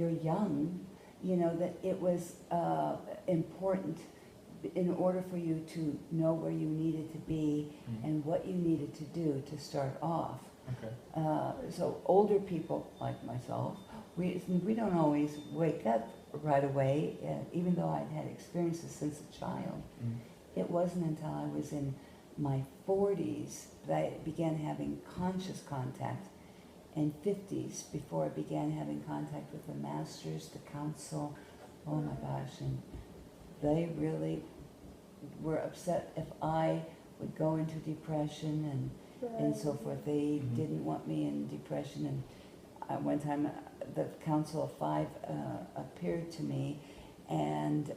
you're young, you know, that it was important in order for you to know where you needed to be and what you needed to do to start off. Okay. So older people like myself, we don't always wake up right away, even though I'd had experiences since a child. It wasn't until I was in my 40s that I began having conscious contact, and 50s before I began having contact with the masters, the council. Oh my gosh, and they really were upset if I would go into depression and so forth. They didn't want me in depression, and one time the Council of Five appeared to me, and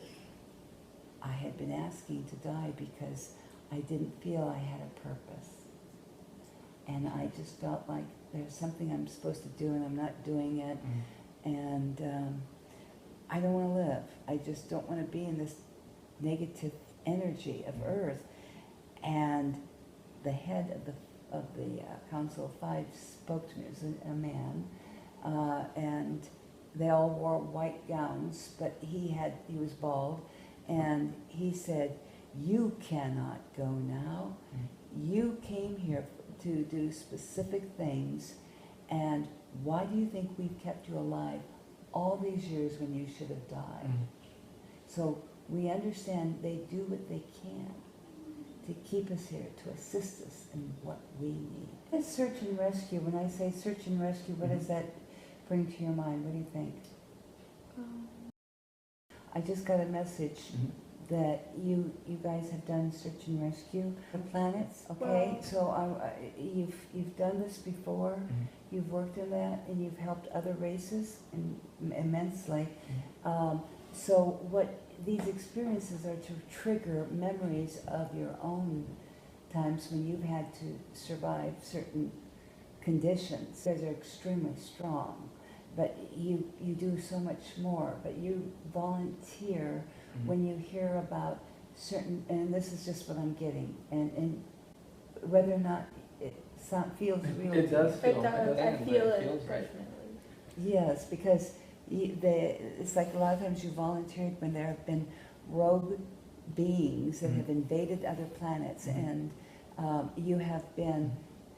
I had been asking to die because I didn't feel I had a purpose. And I just felt like there's something I'm supposed to do and I'm not doing it. And I don't want to live. I just don't want to be in this negative energy of Earth. And the head of the Council of Five spoke to me. It was a man, and they all wore white gowns, but he was bald, and he said, "You cannot go now. You came here to do specific things, and why do you think we've kept you alive all these years when you should have died?" So we understand they do what they can to keep us here, to assist us in what we need. It's search and rescue. When I say search and rescue, what does that bring to your mind? What do you think? I just got a message that you guys have done search and rescue for planets. Okay, so you've done this before. You've worked in that, and you've helped other races immensely. So what these experiences are to trigger memories of your own times when you've had to survive certain conditions. You guys are extremely strong, but you do so much more. But you volunteer when you hear about certain, and this is just what I'm getting, and whether or not it feels real. It does feel. It does. I feel it. Feels right. Definitely. Yes, because it's like a lot of times you volunteered when there have been rogue beings that have invaded other planets, and you have been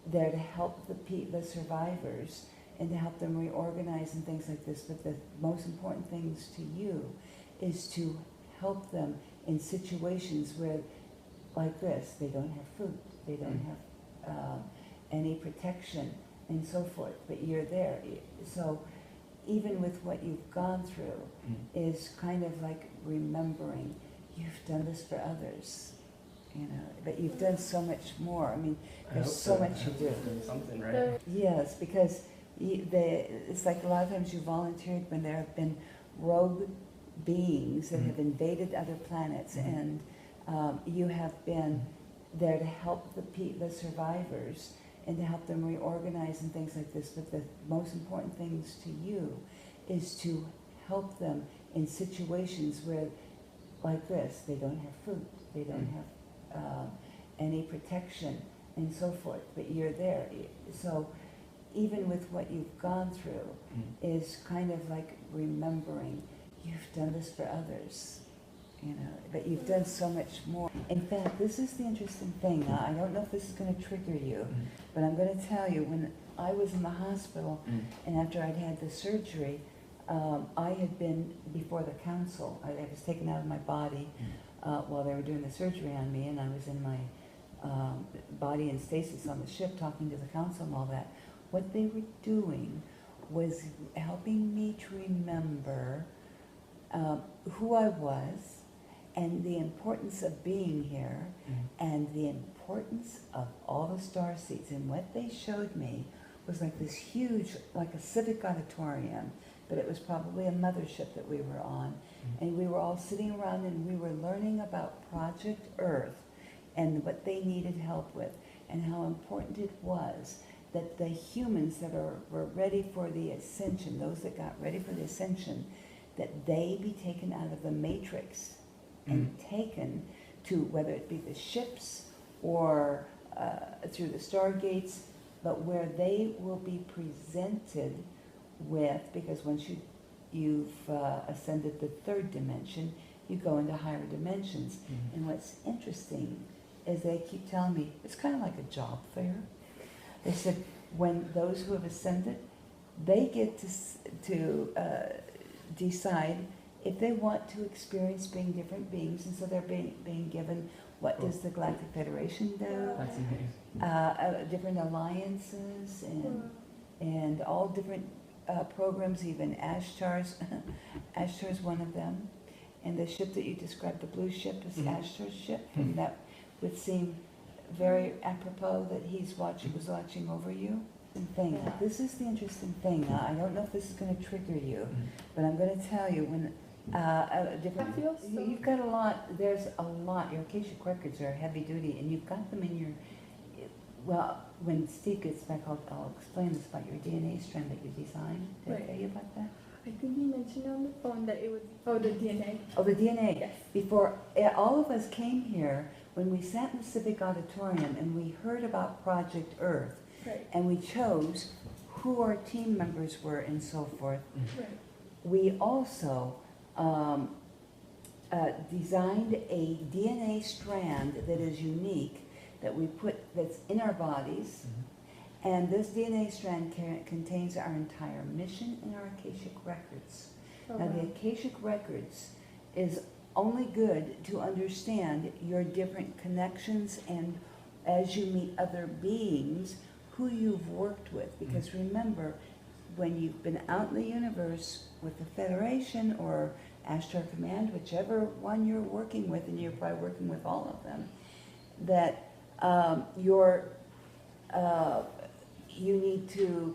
there to help the survivors and to help them reorganize and things like this. But the most important things to you is to help them in situations where, like this, they don't have food, they don't have any protection, and so forth. But you're there. So even with what you've gone through is kind of like remembering you've done this for others, you know, but you've done so much more. I mean, there's so much you do. Something, right? Yes, because it's like a lot of times you volunteered when there have been rogue beings that have invaded other planets, and you have been there to help the survivors and to help them reorganize and things like this. But the most important things to you is to help them in situations where, like this, they don't have food, they don't have any protection, and so forth. But you're there. So even with what you've gone through is kind of like remembering you've done this for others, you know, but you've done so much more. In fact, this is the interesting thing. Now, I don't know if this is going to trigger you, but I'm going to tell you, when I was in the hospital and after I'd had the surgery, I had been before the council. I was taken out of my body while they were doing the surgery on me, and I was in my body in stasis on the ship talking to the council and all that. What they were doing was helping me to remember who I was, and the importance of being here, and the importance of all the star seeds. And what they showed me was like this huge, like a civic auditorium, but it was probably a mothership that we were on. And we were all sitting around and we were learning about Project Earth and what they needed help with, and how important it was that the humans that were ready for the Ascension, those that got ready for the Ascension, that they be taken out of the matrix and taken to, whether it be the ships or through the stargates, but where they will be presented with, because once you you've ascended the third dimension, you go into higher dimensions. Mhm. And what's interesting is they keep telling me, it's kind of like a job fair. They said when those who have ascended, they get to decide if they want to experience being different beings, and so they're being given what does the Galactic Federation do, That's amazing. different alliances, and all different programs, even Ashtar's. Ashtar's one of them. And the ship that you described, the blue ship, is Mhm. Ashtar's ship, and that would seem very apropos that was watching over you. Thing. This is the interesting thing. I don't know if this is going to trigger you, but I'm going to tell you when different. You've got a lot. There's a lot. Your Akashic records are heavy duty, and you've got them in your. Well, when Steve gets back, I'll explain this about your DNA strand that you designed. Did I tell you about that? I think you mentioned on the phone that it was, the DNA. Oh, the DNA. Yes. Before all of us came here, when we sat in the Civic Auditorium and we heard about Project Earth, Right. and we chose who our team members were and so forth, Right. we also designed a DNA strand that is unique that we put, that's in our bodies. And this DNA strand contains our entire mission and our Akashic records. Now, the Akashic records is only good to understand your different connections and as you meet other beings who you've worked with. Because remember, when you've been out in the universe with the Federation or Ashtar Command, whichever one you're working with, and you're probably working with all of them, that you need to,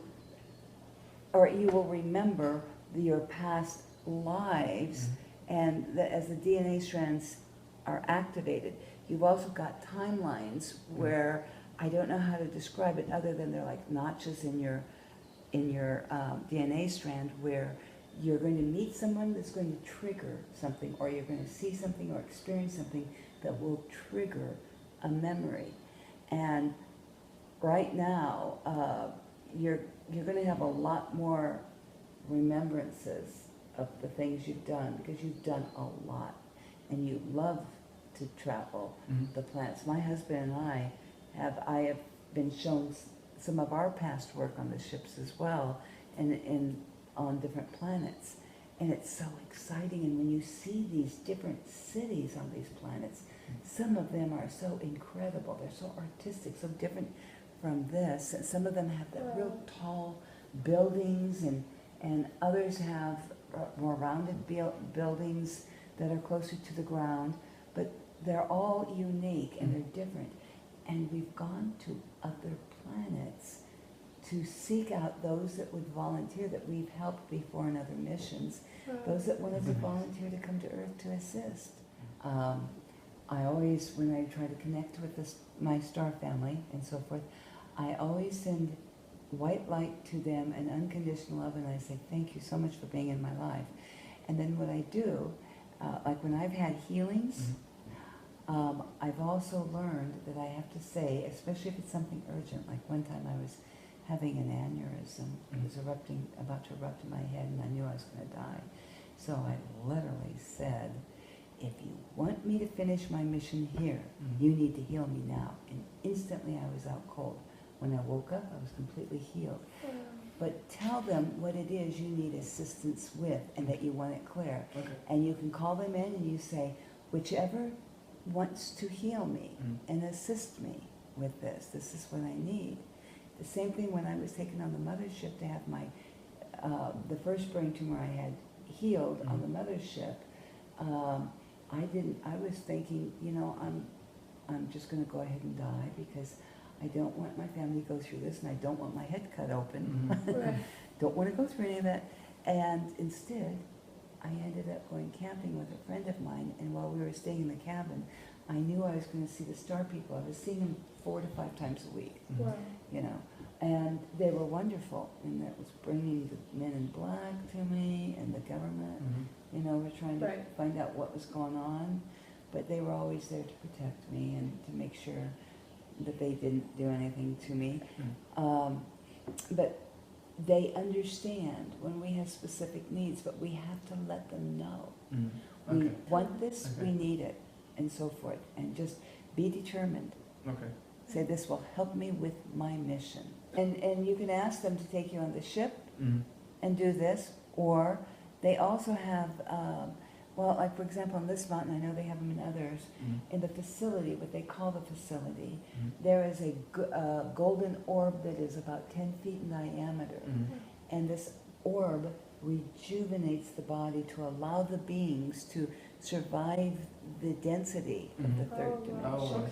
or you will remember your past lives, and as the DNA strands are activated, you've also got timelines where I don't know how to describe it other than they're like notches in your DNA strand where you're going to meet someone that's going to trigger something, or you're going to see something or experience something that will trigger a memory. And right now, you're going to have a lot more remembrances of the things you've done, because you've done a lot, and you love to travel the planets. My husband and I have been shown some of our past work on the ships as well, and on different planets. And it's so exciting, and when you see these different cities on these planets, some of them are so incredible, they're so artistic, so different from this. And some of them have that real tall buildings, and others have more rounded buildings that are closer to the ground, but they're all unique and they're different. And we've gone to other planets to seek out those that would volunteer, that we've helped before in other missions, those that wanted to volunteer to come to Earth to assist. I always, when I try to connect with my star family and so forth, I always send white light to them and unconditional love, and I say, thank you so much for being in my life. And then what I do, like when I've had healings, I've also learned that I have to say, especially if it's something urgent, like one time I was having an aneurysm, it was about to erupt in my head, and I knew I was going to die. So I literally said, if you want me to finish my mission here, you need to heal me now. And instantly I was out cold. When I woke up, I was completely healed. But tell them what it is you need assistance with, and that you want it clear. Okay. And you can call them in and you say, whichever wants to heal me and assist me with this is what I need. The same thing when I was taken on the mothership to have my, the first brain tumor I had healed on the mothership. I was thinking, I'm just going to go ahead and die, because I don't want my family to go through this, and I don't want my head cut open. Don't want to go through any of that. And instead, I ended up going camping with a friend of mine, and while we were staying in the cabin, I knew I was going to see the star people. I was seeing them 4 to 5 times a week, and they were wonderful, and that was bringing the men in black to me and the government. We're trying to find out what was going on, but they were always there to protect me and to make sure that they didn't do anything to me. But they understand when we have specific needs, but we have to let them know. We Okay. want this, Okay. we need it, and so forth, and just be determined. Okay. Say, this will help me with my mission. And you can ask them to take you on the ship and do this, or they also have, well, like for example, on this mountain, I know they have them in others, in the facility, what they call the facility, there is a golden orb that is about 10 feet in diameter. And this orb rejuvenates the body to allow the beings to survive the density of the third Oh, dimension. wow. Oh, I Okay.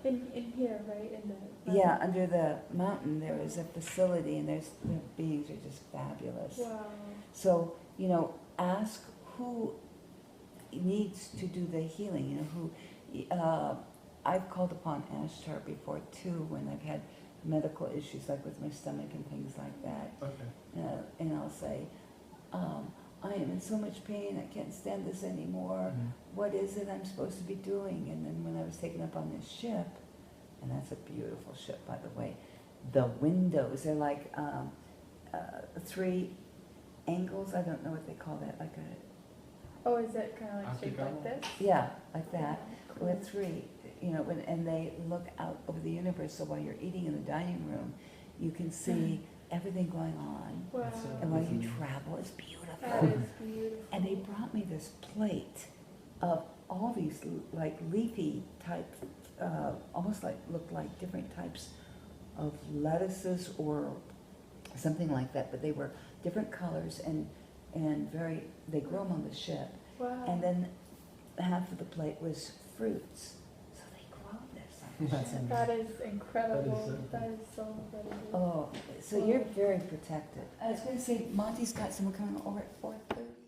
see. Okay. In here, right, in the. Yeah, under the mountain, there is a facility, and there's, the beings are just fabulous. Wow. So, you know, ask who needs to do the healing, you know, who, I've called upon Ashtar before too, when I've had medical issues, like with my stomach and things like that. Okay. And I'll say, I am in so much pain, I can't stand this anymore. What is it I'm supposed to be doing? And then when I was taken up on this ship, and that's a beautiful ship, by the way, the windows, they're like 3 angles, I don't know what they call that, like a, Oh, is it kind of like shaped like this? yeah, like that. Cool. Well, 3, you know, and they look out over the universe, so while you're eating in the dining room, you can see everything going on. Wow. And while you travel, it's beautiful. That is beautiful. And they brought me this plate of all these like leafy type, almost like, looked like different types of lettuces or something like that, but they were different colors and very, they grow them on the ship. Wow. And then half of the plate was fruits. So they grow this on the That's ship. That is incredible. That That is so incredible. Oh, so you're very protected. I was gonna say, Monty's got someone coming over at 4:30.